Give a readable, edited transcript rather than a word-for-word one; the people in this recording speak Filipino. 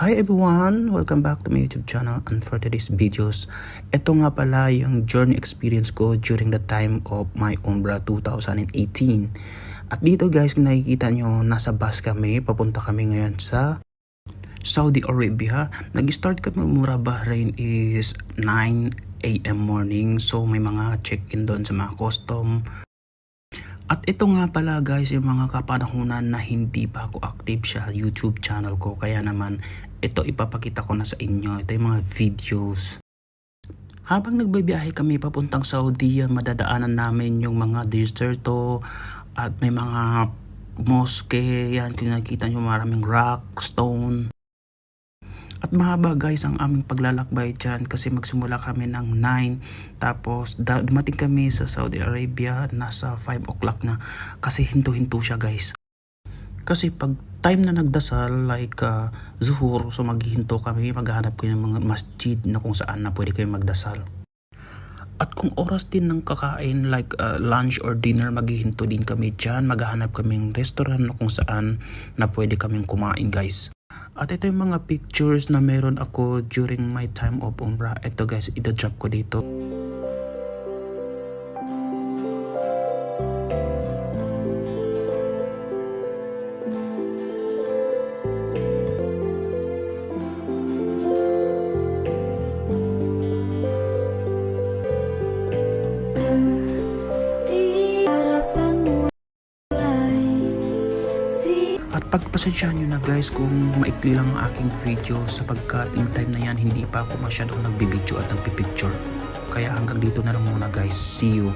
Hi everyone! Welcome back to my YouTube channel, and for today's videos, ito nga pala yung journey experience ko during the time of my Umrah 2018. At dito guys, nakikita nyo, nasa bus kami, papunta kami ngayon sa Saudi Arabia. Nag-start kami Umrah Bahrain is 9 AM morning, so may mga check-in doon sa mga custom. At ito nga pala guys yung mga kapanahunan na hindi pa ako active sa YouTube channel ko, kaya naman ito ipapakita ko na sa inyo. Ito yung mga videos. Habang nagbabiyahe kami papuntang Saudi, madadaanan namin yung mga deserto at may mga mosque. Yan, kung nakita nyo, maraming rock, stone. At mahaba guys ang aming paglalakbay dyan kasi magsimula kami ng 9, tapos dumating kami sa Saudi Arabia nasa 5 o'clock na, kasi hinto-hinto siya guys. Kasi pag time na nagdasal like zuhur, so maghihinto kami, maghahanap ko ng mga masjid na kung saan na pwede kayo magdasal. At kung oras din ng kakain like lunch or dinner, maghihinto din kami dyan, maghahanap kaming restaurant na kung saan na pwede kaming kumain guys. At ito yung mga pictures na meron ako during my time of Umrah. Ito guys, ida-drop ko dito. At pagpasensyahan nyo na guys kung maikli lang ang aking video, sapagkat in time na yan hindi pa ako masyadong nagbibideo at nagpipicture. Kaya hanggang dito na lang muna guys. See you!